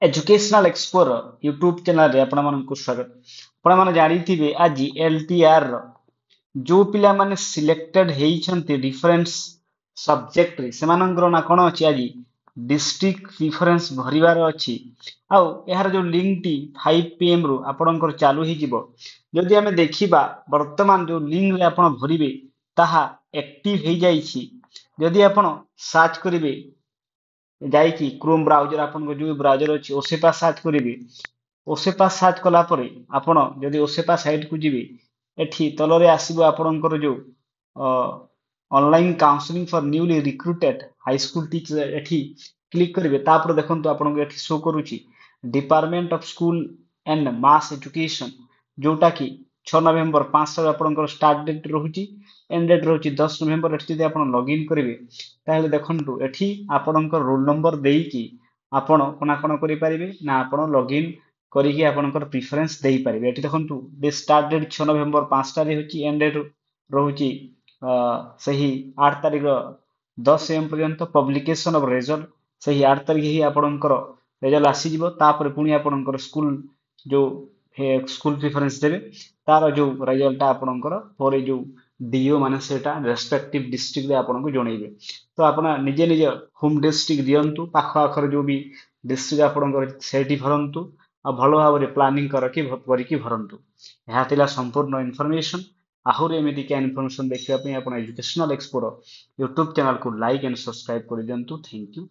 Educational explore YouTube channel रे आपण मानक स्वागत। आपण माने जानिथिबे आज एलटीआर जो पिला माने सिलेक्टेड हेइछन्ति डिफरेंस सब्जेक्ट रे सेमानंकर ना कोन अछि आज डिस्ट्रिक्ट प्रेफरेंस भरिवार अछि आ एहार जो लिंक टी 5 पीएम रु आपणकर चालू हि जिवो। जदि हमें देखिबा वर्तमान जो लिंक रे आपण भरिबे ताहा एक्टिव हे जाईछि। जदि आपण सर्च करिवे जाइकी क्रोम ब्राउजर आपन जो ब्राउजर अछि ओसेपा सर्च करिवे ओसेपा सर्च कला परे आपण जदि ओसेपा साइट को जिवे एठी तलरे आसीबो आपणकर जो online counselling for newly recruited high school teacher एठी क्लिक करिवे तापर देखंतु आपन एठी शो करूची department of school and mass education जोटा की 6 नवेम्बर 5 आपनकर स्टार्ट डेट रहुची एंड डेट रहुची 10 नवेम्बर एठी जदि आपन लॉगिन करिवे ताहले देखंतु एठी आपनकर रोल नंबर देई आपण कोना कोन करि परिबे ना आपण लॉगिन करिकि आपनकर प्रेफरेंस देई परिबे। एठी देखंतु दे स्टार्ट डेट 6 नवेम्बर 5 टा रे होची एंड डेट रहुची सही 8 तारिख 10 एम पर्यंत पब्लिकेशन ऑफ रिजल्ट सही 8 तारिख ही आपनकर रिजल्ट आसी जिवो तापर पुनी आपनकर स्कूल जो स्कूल प्रेफरेंस देबे तार जो रिजल्ट आपनकर पर जो डीओ माने सेटा रेस्पेक्टिव डिस्ट्रिक्ट रे आपनको जणैबे। तो आपण निजे निजे होम डिस्ट्रिक्ट दियंतु पाख आखर जो भी डिस्ट्रिक्ट आपनकर सेठी भरंतु आ भलो भाबरे प्लानिंग करिकि भरंतु। ଏହା ଥିଲା संपूर्ण इनफॉरमेशन। आहुरी एमिति क्या इनफॉरमेशन देखिबा पई आपण एजुकेशनल एक्सप्लोर यूट्यूब चैनल को लाइक एंड सब्सक्राइब कर दियंतु। Thank you.